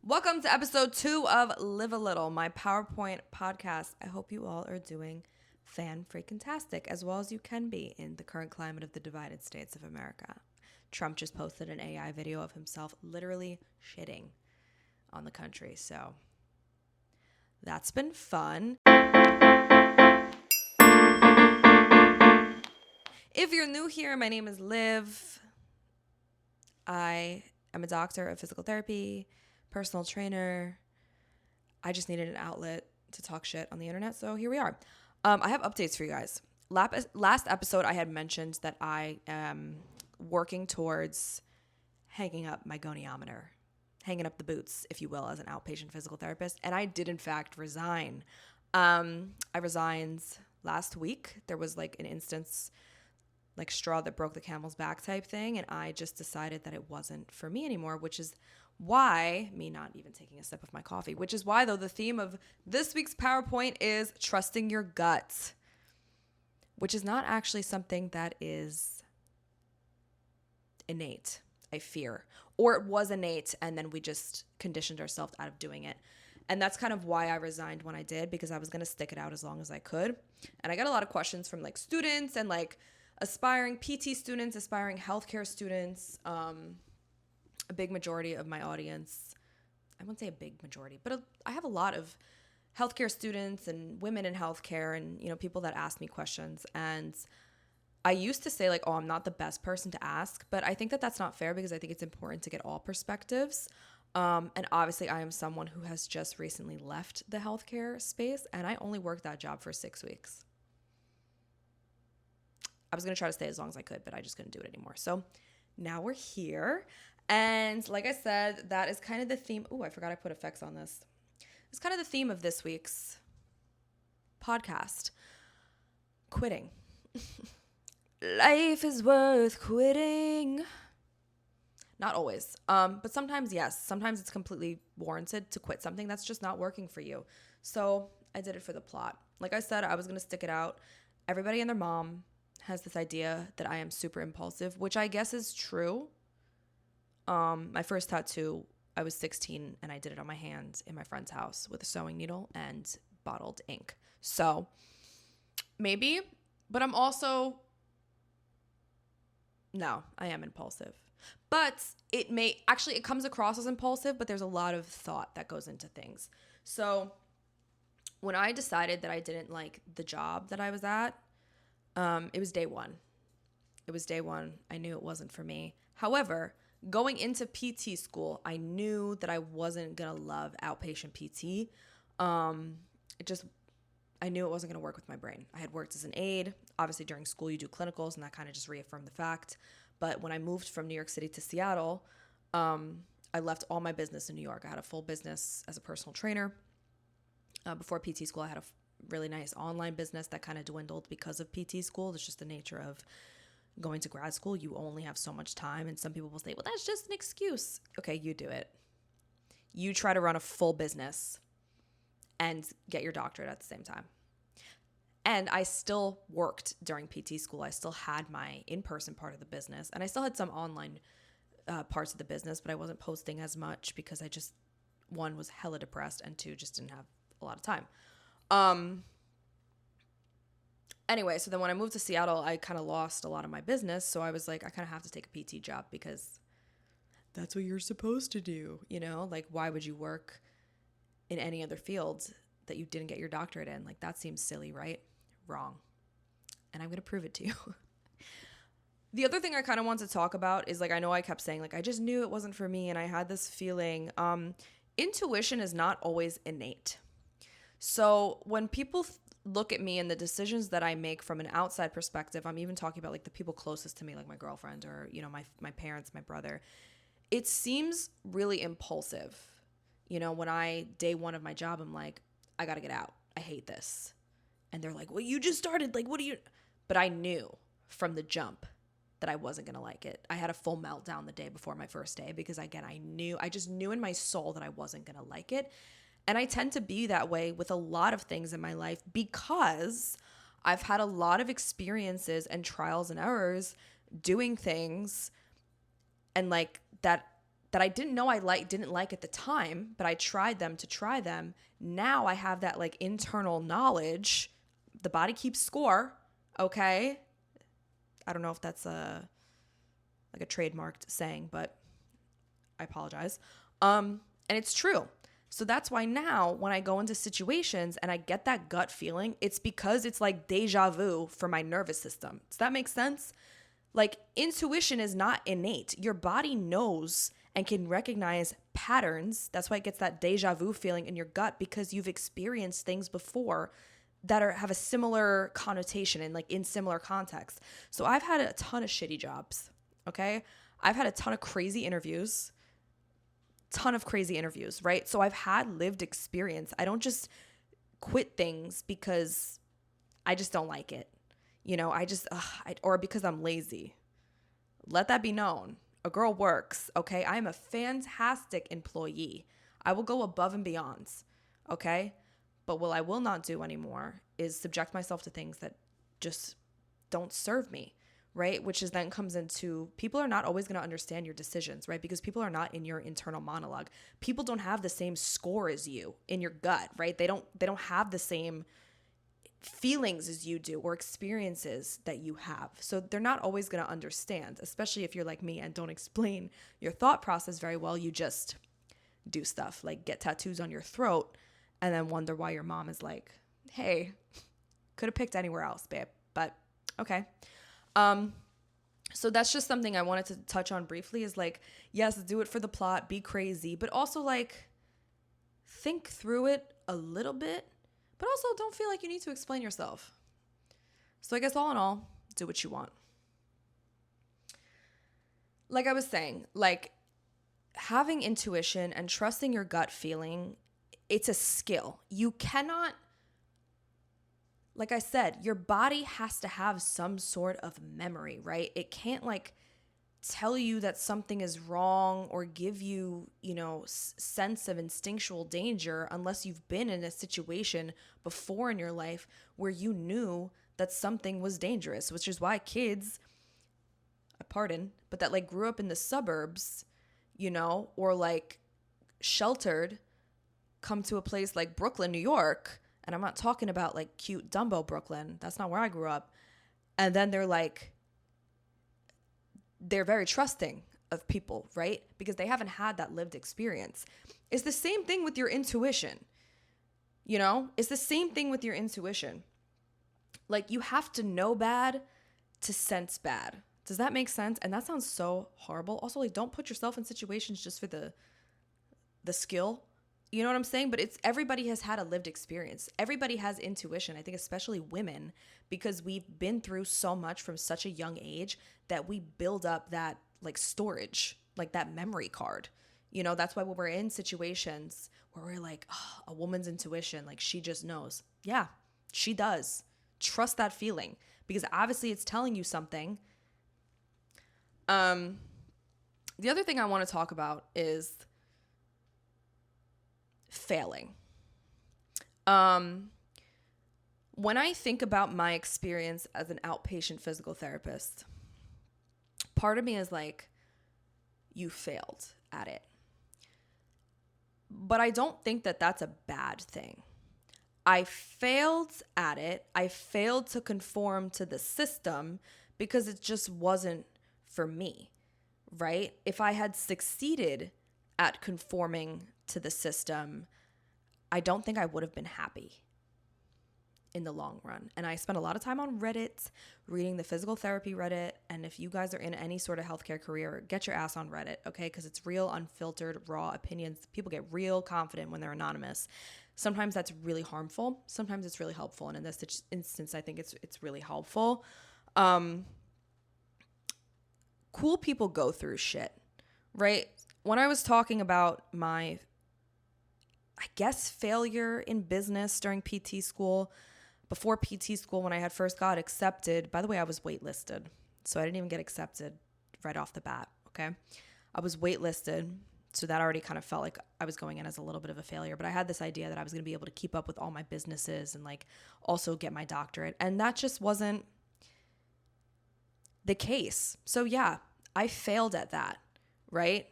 Welcome to episode 2 of Live a Little, my PowerPoint podcast. I hope you all are doing fan-freaking-tastic, as well as you can be in the current climate of the divided states of America. Trump just posted an AI video of himself literally shitting on the country, so that's been fun. If you're new here, my name is Liv. I am a doctor of physical therapy, personal trainer. I just needed an outlet to talk shit on the internet, so here we are. I have updates for you guys. Last episode, I had mentioned that I am working towards hanging up my goniometer, hanging up the boots, if you will, as an outpatient physical therapist, and I did, in fact, resign. I resigned last week. There was like an instance, like straw that broke the camel's back type thing, and I just decided that it wasn't for me anymore, which is why, me not even taking a sip of my coffee, which is why, though, the theme of this week's PowerPoint is trusting your gut, which is not actually something that is innate, I fear. Or it was innate, and then we just conditioned ourselves out of doing it. And that's kind of why I resigned when I did, because I was going to stick it out as long as I could. And I got a lot of questions from like students and like aspiring PT students, aspiring healthcare students. A big majority of my audience, I wouldn't say a big majority, but I have a lot of healthcare students and women in healthcare and, you know, people that ask me questions. And I used to say like, oh, I'm not the best person to ask, but I think that that's not fair because I think it's important to get all perspectives. And obviously I am someone who has just recently left the healthcare space, and I only worked that job for 6 weeks. I was going to try to stay as long as I could, but I just couldn't do it anymore. So now we're here. And like I said, that is kind of the theme. Oh, I forgot I put effects on this. It's kind of the theme of this week's podcast. Quitting. Life is worth quitting. Not always. But sometimes, yes. Sometimes it's completely warranted to quit something that's just not working for you. So I did it for the plot. Like I said, I was going to stick it out. Everybody and their mom has this idea that I am super impulsive, which I guess is true. My first tattoo, I was 16 and I did it on my hand in my friend's house with a sewing needle and bottled ink. So maybe, but I'm also, no, I am impulsive. But it comes across as impulsive, but there's a lot of thought that goes into things. So when I decided that I didn't like the job that I was at, it was day one. I knew it wasn't for me. However, going into PT school, I knew that I wasn't going to love outpatient PT. I knew it wasn't going to work with my brain. I had worked as an aide. Obviously, during school, you do clinicals, and that kind of just reaffirmed the fact. But when I moved from New York City to Seattle, I left all my business in New York. I had a full business as a personal trainer. Before PT school, I had a really nice online business that kind of dwindled because of PT school. It's just the nature of going to grad school. You only have so much time, and some people will say, well, that's just an excuse. Okay, you do it. You try to run a full business and get your doctorate at the same time. And I still worked during PT school. I still had my in-person part of the business, and I still had some online parts of the business, but I wasn't posting as much because I just, one, was hella depressed, and two, just didn't have a lot of time. Anyway, so then when I moved to Seattle, I kind of lost a lot of my business. So I was like, I kind of have to take a PT job because that's what you're supposed to do. You know, like, why would you work in any other field that you didn't get your doctorate in? Like, that seems silly, right? Wrong. And I'm going to prove it to you. The other thing I kind of want to talk about is, like, I know I kept saying, like, I just knew it wasn't for me. And I had this feeling, intuition is not always innate. So when people look at me and the decisions that I make from an outside perspective, I'm even talking about like the people closest to me, like my girlfriend or, you know, my parents, my brother, it seems really impulsive. You know, when day one of my job, I'm like, I got to get out. I hate this. And they're like, well, you just started. Like, what do you? But I knew from the jump that I wasn't going to like it. I had a full meltdown the day before my first day because, again, I just knew in my soul that I wasn't going to like it. And I tend to be that way with a lot of things in my life because I've had a lot of experiences and trials and errors doing things and like that that I didn't know didn't like at the time, but I tried them to try them. Now I have that like internal knowledge. The body keeps score, okay? I don't know if that's like a trademarked saying, but I apologize. And it's true. So that's why now when I go into situations and I get that gut feeling, it's because it's like deja vu for my nervous system. Does that make sense? Like intuition is not innate. Your body knows and can recognize patterns. That's why it gets that deja vu feeling in your gut, because you've experienced things before that have a similar connotation and like in similar context. So I've had a ton of shitty jobs, okay? I've had a ton of crazy interviews, right? So I've had lived experience. I don't just quit things because I just don't like it. You know, or because I'm lazy. Let that be known. A girl works, okay? I am a fantastic employee. I will go above and beyond, okay? But what I will not do anymore is subject myself to things that just don't serve me, right? Which is then comes into people are not always going to understand your decisions, right? Because people are not in your internal monologue. People don't have the same score as you in your gut, right? They don't have the same feelings as you do or experiences that you have. So they're not always going to understand, especially if you're like me and don't explain your thought process very well. You just do stuff like get tattoos on your throat and then wonder why your mom is like, hey, could have picked anywhere else, babe, but okay. So that's just something I wanted to touch on briefly is like, yes, do it for the plot, be crazy, but also like think through it a little bit, but also don't feel like you need to explain yourself. So I guess all in all, do what you want. Like I was saying, like having intuition and trusting your gut feeling, it's a skill. You cannot, like I said, your body has to have some sort of memory, right? It can't like tell you that something is wrong or give you, sense of instinctual danger unless you've been in a situation before in your life where you knew that something was dangerous, which is why kids, but that like grew up in the suburbs, or like sheltered, come to a place like Brooklyn, New York. And I'm not talking about like cute Dumbo Brooklyn. That's not where I grew up. And then they're very trusting of people, right? Because they haven't had that lived experience. It's the same thing with your intuition. It's the same thing with your intuition. Like you have to know bad to sense bad. Does that make sense? And that sounds so horrible. Also, like don't put yourself in situations just for the skill. You know what I'm saying? But everybody has had a lived experience. Everybody has intuition. I think especially women, because we've been through so much from such a young age that we build up that like storage, like that memory card. That's why when we're in situations where we're like, oh, a woman's intuition, like she just knows. Yeah, she does. Trust that feeling because obviously it's telling you something. The other thing I want to talk about is failing. When I think about my experience as an outpatient physical therapist, part of me is like, you failed at it. But I don't think that that's a bad thing. I failed at it. I failed to conform to the system because it just wasn't for me, right? If I had succeeded at conforming to the system, I don't think I would have been happy in the long run. And I spent a lot of time on Reddit, reading the physical therapy Reddit. And if you guys are in any sort of healthcare career, get your ass on Reddit, okay? Because it's real, unfiltered, raw opinions. People get real confident when they're anonymous. Sometimes that's really harmful. Sometimes it's really helpful. And in this instance, I think it's really helpful. Cool people go through shit, right? When I was talking about my, I guess, failure in business during PT school, before PT school, when I had first got accepted, by the way, I was waitlisted. So I didn't even get accepted right off the bat, okay? I was waitlisted. So that already kind of felt like I was going in as a little bit of a failure. But I had this idea that I was going to be able to keep up with all my businesses and like also get my doctorate. And that just wasn't the case. So yeah, I failed at that, right?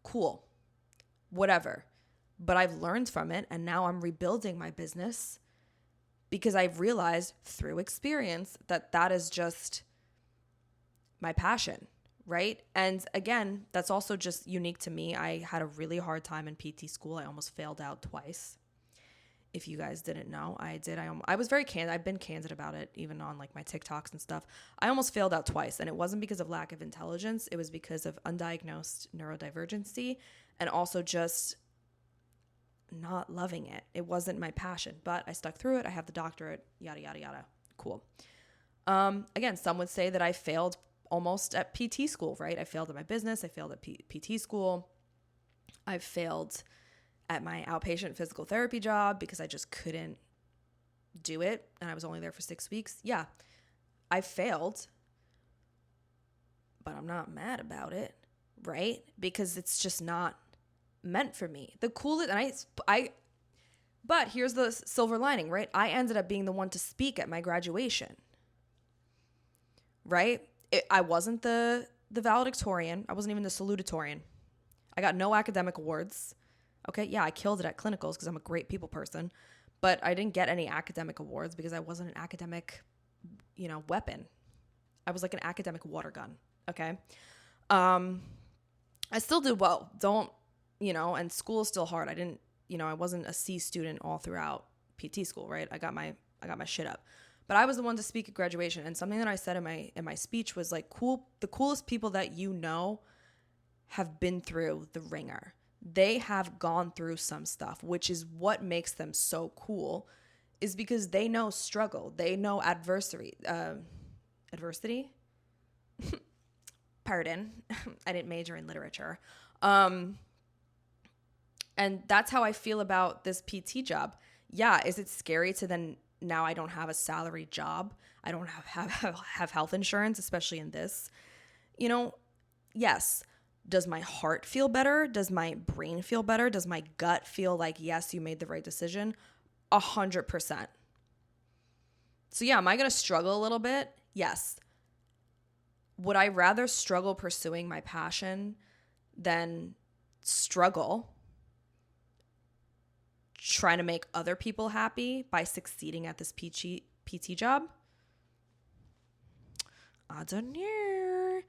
Cool. Whatever. But I've learned from it, and now I'm rebuilding my business because I've realized through experience that that is just my passion, right? And again, that's also just unique to me. I had a really hard time in PT school. I almost failed out twice. If you guys didn't know, I did. I was very candid. I've been candid about it, even on like my TikToks and stuff. I almost failed out twice, and it wasn't because of lack of intelligence. It was because of undiagnosed neurodivergency and also just not loving it. It wasn't my passion, but I stuck through it. I have the doctorate, yada, yada, yada. Cool. Again, some would say that I failed almost at PT school, right? I failed at my business. I failed at PT school. I failed at my outpatient physical therapy job because I just couldn't do it. And I was only there for 6 weeks. Yeah, I failed, but I'm not mad about it, right? Because it's just not meant for me. The coolest, and but here's the silver lining, right? I ended up being the one to speak at my graduation, right? I wasn't the valedictorian. I wasn't even the salutatorian. I got no academic awards. Okay, yeah, I killed it at clinicals because I'm a great people person, but I didn't get any academic awards because I wasn't an academic, weapon. I was like an academic water gun, okay? I still did well. And school is still hard. I wasn't a C student all throughout PT school, right? I got my shit up. But I was the one to speak at graduation, and something that I said in my speech was like, the coolest people that have been through the ringer. They have gone through some stuff, which is what makes them so cool, is because they know struggle. They know adversity. Pardon. I didn't major in literature. And that's how I feel about this PT job. Yeah, is it scary to then now I don't have a salary job? I don't have health insurance, especially in this. Yes. Does my heart feel better? Does my brain feel better? Does my gut feel like, yes, you made the right decision? 100%. So yeah, am I going to struggle a little bit? Yes. Would I rather struggle pursuing my passion than struggle trying to make other people happy by succeeding at this PT job? I don't know.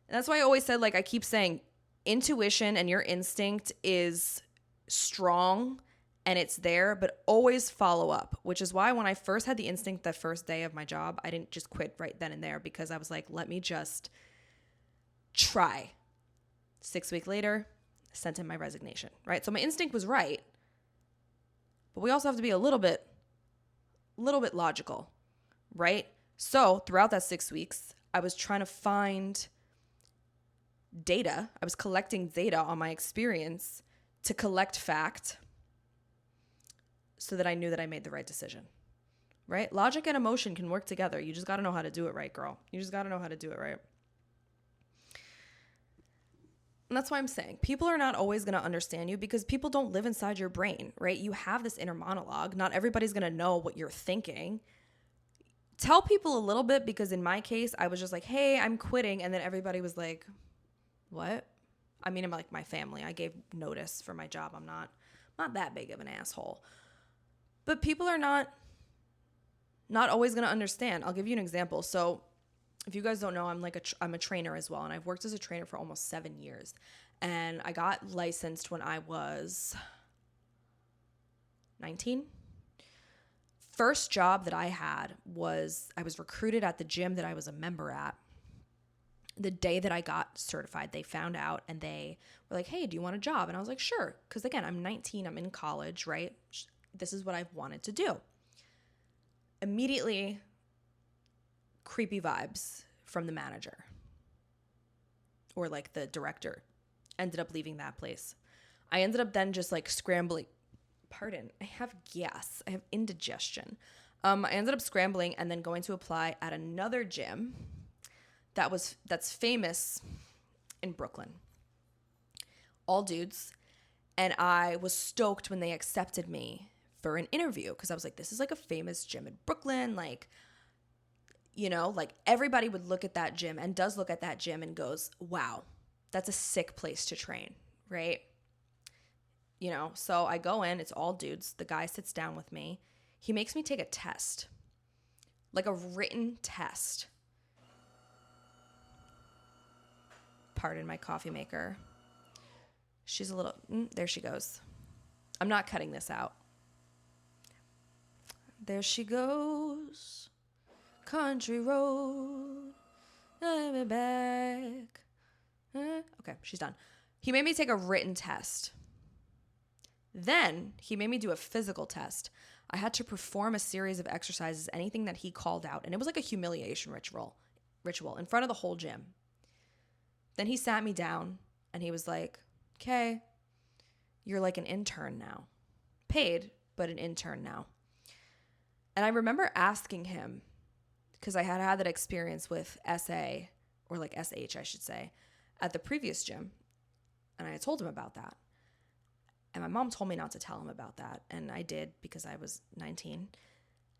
And that's why I always said, I keep saying, intuition and your instinct is strong and it's there, but always follow up, which is why when I first had the instinct the first day of my job, I didn't just quit right then and there because I was like, let me just try. 6 weeks later, sent in my resignation, right? So my instinct was right, but we also have to be a little bit logical, right? So throughout that 6 weeks, I was trying to find data. I was collecting data on my experience to collect fact so that I knew that I made the right decision, right? Logic and emotion can work together. You just got to know how to do it right, girl. You just got to know how to do it right. And that's why I'm saying people are not always going to understand you because people don't live inside your brain, right? You have this inner monologue. Not everybody's going to know what you're thinking. Tell people a little bit because in my case, I was just like, hey, I'm quitting. And then everybody was like, what? I mean, I'm like my family. I gave notice for my job. I'm not that big of an asshole. But people are not always going to understand. I'll give you an example. So if you guys don't know, I'm a trainer as well. And I've worked as a trainer for almost 7 years. And I got licensed when I was 19. First job that I had was I was recruited at the gym that I was a member at. The day that I got certified, they found out and they were like, hey, do you want a job? And I was like, sure. Because again, I'm 19, I'm in college, right? This is what I've wanted to do. Immediately, creepy vibes from the manager or like the director. Ended up leaving that place. I ended up then just scrambling. Pardon, I have gas. I have indigestion. I ended up scrambling and then going to apply at another gym that's famous in Brooklyn. All dudes. And I was stoked when they accepted me for an interview because I was like, this is a famous gym in Brooklyn. Everybody would look at that gym and does look at that gym and goes, wow, that's a sick place to train, right? So I go in, it's all dudes. The guy sits down with me. He makes me take a test, like a written test. Pardon my coffee maker. She's a little, there she goes. I'm not cutting this out. There she goes. Country road. I'm back. Okay, she's done. He made me take a written test. Then he made me do a physical test. I had to perform a series of exercises, anything that he called out. And it was like a humiliation ritual in front of the whole gym. Then he sat me down and he was like, okay, you're like an intern now. Paid, but an intern now. And I remember asking him, because I had that experience with SA, or like SH, I should say, at the previous gym. And I had told him about that. And my mom told me not to tell him about that. And I did because I was 19.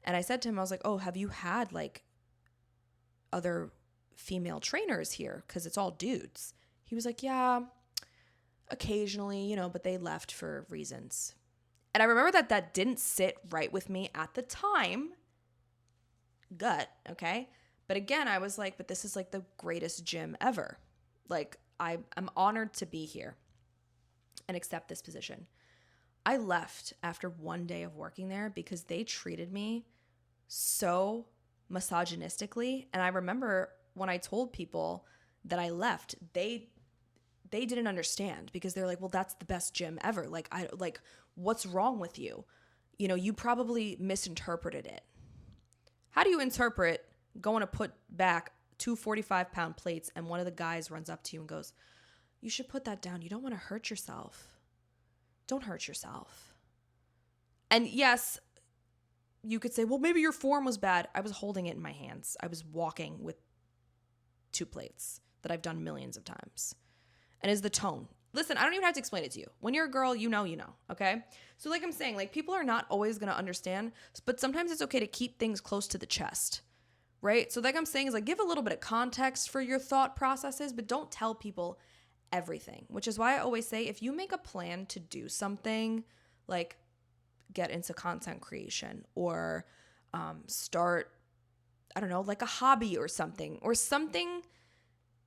And I said to him, I was like, oh, have you had like other female trainers here? Because it's all dudes. He was like, yeah, occasionally, but they left for reasons. And I remember that didn't sit right with me at the time. Gut, okay? But again, I was like, but this is like the greatest gym ever. Like, I'm honored to be here and accept this position. I left after one day of working there because they treated me so misogynistically. And I remember when I told people that I left, they didn't understand because they're like, well, that's the best gym ever. Like, what's wrong with you? You probably misinterpreted it. How do you interpret going to put back 2 45-pound plates and one of the guys runs up to you and goes, you should put that down. You don't want to hurt yourself. Don't hurt yourself. And yes, you could say, well, maybe your form was bad. I was holding it in my hands. I was walking with 2 plates that I've done millions of times. And is the tone. Listen, I don't even have to explain it to you. When you're a girl, you know, okay? So like I'm saying, like people are not always going to understand, but sometimes it's okay to keep things close to the chest, right? So like I'm saying is like give a little bit of context for your thought processes, but don't tell people everything, which is why I always say if you make a plan to do something, like get into content creation or start, I don't know, like a hobby or something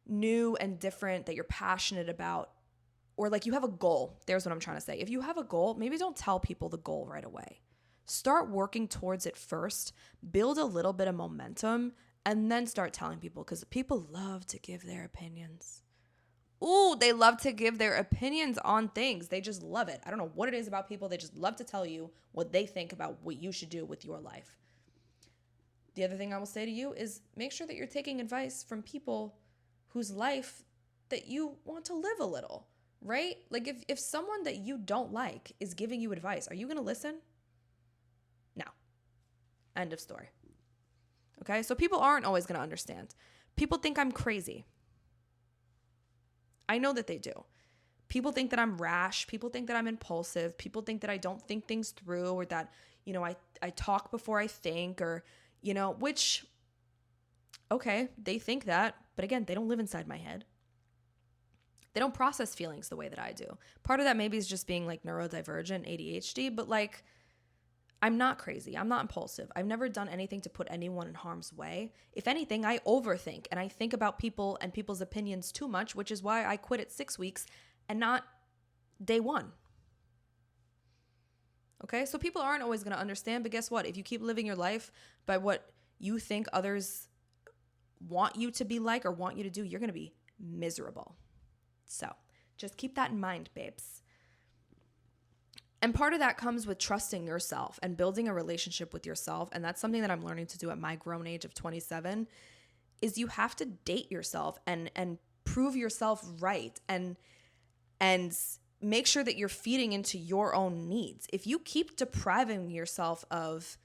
new and different that you're passionate about, or like you have a goal. There's what I'm trying to say. If you have a goal, maybe don't tell people the goal right away. Start working towards it first, build a little bit of momentum, and then start telling people, because people love to give their opinions. Ooh, they love to give their opinions on things. They just love it. I don't know what it is about people. They just love to tell you what they think about what you should do with your life. The other thing I will say to you is make sure that you're taking advice from people whose life that you want to live a little, right? Like if someone that you don't like is giving you advice, are you going to listen? No. End of story. Okay? So people aren't always going to understand. People think I'm crazy. I know that they do. People think that I'm rash. People think that I'm impulsive. People think that I don't think things through, or that, I talk before I think, or, which, okay, they think that. But again, they don't live inside my head. They don't process feelings the way that I do. Part of that maybe is just being like neurodivergent, ADHD, but like I'm not crazy. I'm not impulsive. I've never done anything to put anyone in harm's way. If anything, I overthink and I think about people and people's opinions too much, which is why I quit at 6 weeks and not day 1. Okay? So people aren't always going to understand, but guess what? If you keep living your life by what you think others want you to be like or want you to do, you're going to be miserable. So just keep that in mind, babes. And part of that comes with trusting yourself and building a relationship with yourself. And that's something that I'm learning to do at my grown age of 27, is you have to date yourself and prove yourself right and make sure that you're feeding into your own needs. If you keep depriving yourself of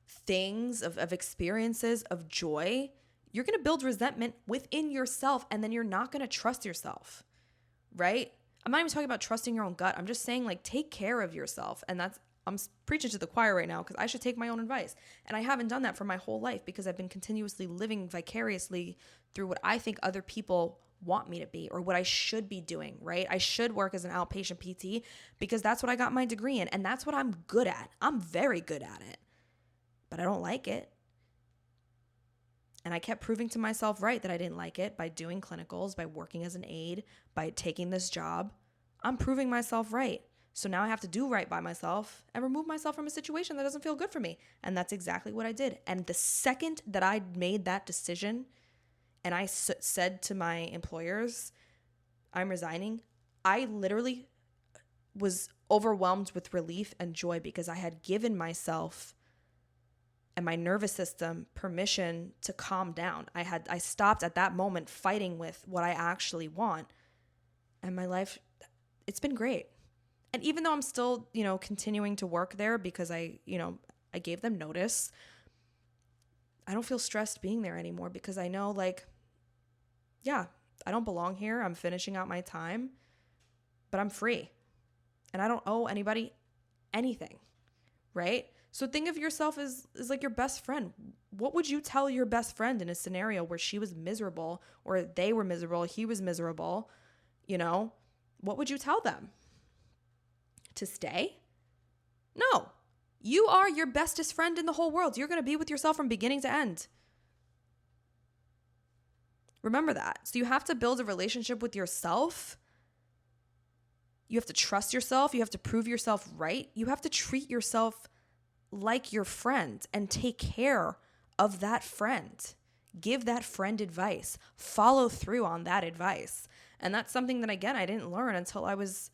things, of experiences, of joy, you're going to build resentment within yourself, and then you're not going to trust yourself, right? I'm not even talking about trusting your own gut. I'm just saying, like, take care of yourself. And I'm preaching to the choir right now because I should take my own advice. And I haven't done that for my whole life because I've been continuously living vicariously through what I think other people want me to be or what I should be doing, right? I should work as an outpatient PT because that's what I got my degree in and that's what I'm good at. I'm very good at it, but I don't like it. And I kept proving to myself right that I didn't like it by doing clinicals, by working as an aide, by taking this job. I'm proving myself right. So now I have to do right by myself and remove myself from a situation that doesn't feel good for me. And that's exactly what I did. And the second that I made that decision and I said to my employers, I'm resigning, I literally was overwhelmed with relief and joy because I had given myself and my nervous system permission to calm down. I stopped at that moment fighting with what I actually want. And my life, it's been great. And even though I'm still, continuing to work there because I gave them notice, I don't feel stressed being there anymore because I know I don't belong here. I'm finishing out my time, but I'm free and I don't owe anybody anything, right? So think of yourself as like your best friend. What would you tell your best friend in a scenario where she was miserable or they were miserable, he was miserable, what would you tell them? To stay? No. You are your bestest friend in the whole world. You're going to be with yourself from beginning to end. Remember that. So you have to build a relationship with yourself. You have to trust yourself. You have to prove yourself right. You have to treat yourself like your friend and take care of that friend. Give that friend advice. Follow through on that advice. And that's something that, again, I didn't learn until I was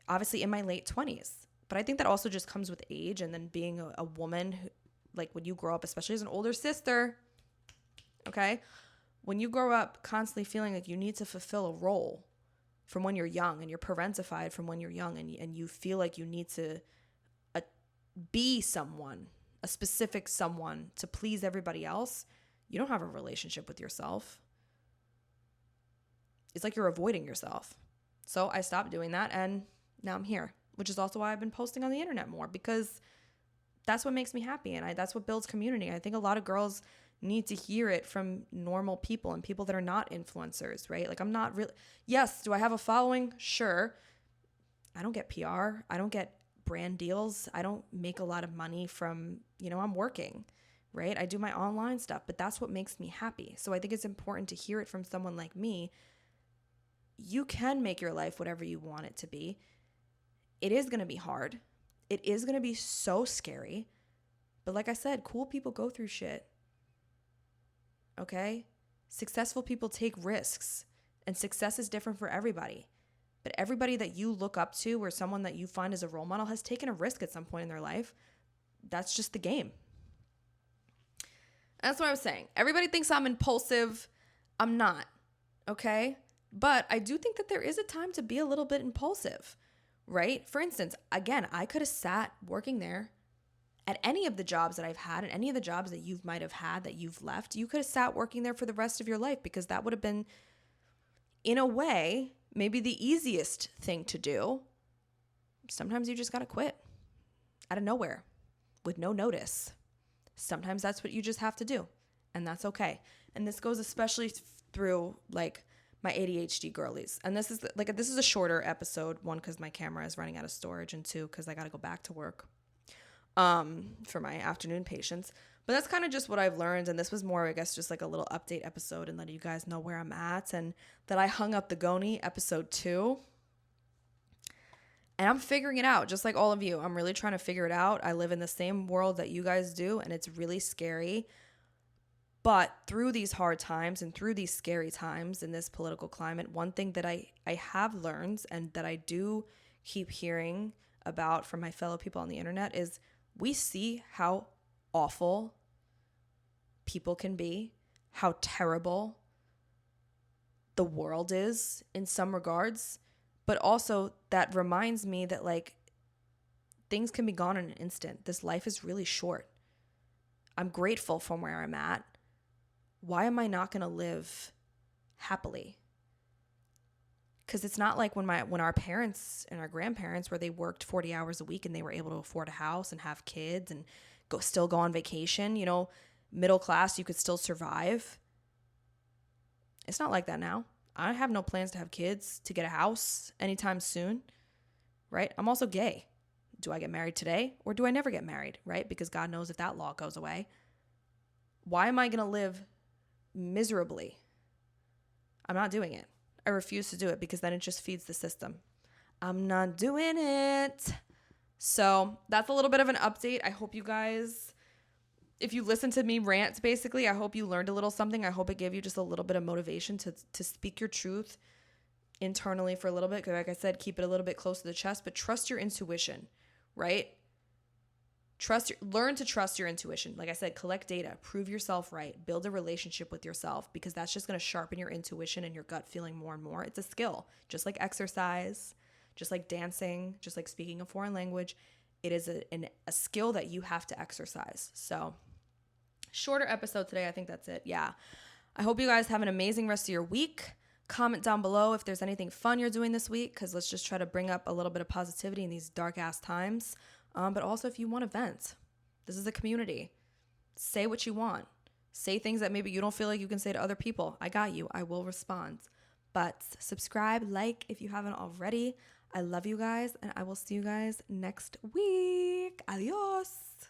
obviously in my late 20s. But I think that also just comes with age and then being a woman who, like when you grow up, especially as an older sister, okay? When you grow up constantly feeling like you need to fulfill a role from when you're young and you're parentified from when you're young and you feel like you need to be someone, a specific someone to please everybody else, you don't have a relationship with yourself. It's like you're avoiding yourself. So I stopped doing that and now I'm here, which is also why I've been posting on the internet more because that's what makes me happy and that's what builds community. I think a lot of girls need to hear it from normal people and people that are not influencers, right? Like I'm not really, yes, do I have a following? Sure. I don't get PR. I don't get brand deals. I don't make a lot of money from, I'm working, right? I do my online stuff, but that's what makes me happy. So I think it's important to hear it from someone like me. You can make your life whatever you want it to be. It is going to be hard. It is going to be so scary. But like I said, cool people go through shit. Okay? Successful people take risks, and success is different for everybody. But everybody that you look up to or someone that you find as a role model has taken a risk at some point in their life. That's just the game. That's what I was saying. Everybody thinks I'm impulsive. I'm not. Okay? But I do think that there is a time to be a little bit impulsive, right? For instance, again, I could have sat working there at any of the jobs that I've had and any of the jobs that you might have had that you've left. You could have sat working there for the rest of your life because that would have been, in a way, maybe the easiest thing to do. Sometimes you just got to quit out of nowhere with no notice. Sometimes that's what you just have to do, and that's okay. And this goes especially through like my ADHD girlies. And this is a shorter episode, one, because my camera is running out of storage, and two, because I got to go back to work for my afternoon patients. But that's kind of just what I've learned. And this was more, I guess, just like a little update episode and letting you guys know where I'm at and that I hung up the Goni episode 2. And I'm figuring it out, just like all of you. I'm really trying to figure it out. I live in the same world that you guys do, and it's really scary. But through these hard times and through these scary times in this political climate, one thing that I have learned and that I do keep hearing about from my fellow people on the internet is we see how awful people can be, how terrible the world is in some regards, but also that reminds me that like things can be gone in an instant. This life is really short. I'm grateful from where I'm at. Why am I not going to live happily? Because it's not like when our parents and our grandparents, where they worked 40 hours a week and they were able to afford a house and have kids and still go on vacation, middle class, you could still survive. It's not like that now. I have no plans to have kids, to get a house anytime soon, right? I'm also gay. Do I get married today or do I never get married, right? Because God knows if that law goes away. Why am I going to live miserably? I'm not doing it. I refuse to do it because then it just feeds the system. I'm not doing it. So that's a little bit of an update. I hope you guys, if you listen to me rant, basically, I hope you learned a little something. I hope it gave you just a little bit of motivation to speak your truth internally for a little bit. Because like I said, keep it a little bit close to the chest, but trust your intuition, right? Learn to trust your intuition. Like I said, collect data, prove yourself right, build a relationship with yourself, because that's just going to sharpen your intuition and your gut feeling more and more. It's a skill, just like exercise, just like dancing, just like speaking a foreign language. It is a skill that you have to exercise. So shorter episode today. I think that's it. Yeah. I hope you guys have an amazing rest of your week. Comment down below if there's anything fun you're doing this week, because let's just try to bring up a little bit of positivity in these dark ass times. But also if you want to vent, this is a community. Say what you want. Say things that maybe you don't feel like you can say to other people. I got you. I will respond. But subscribe, like if you haven't already. I love you guys, and I will see you guys next week. Adios.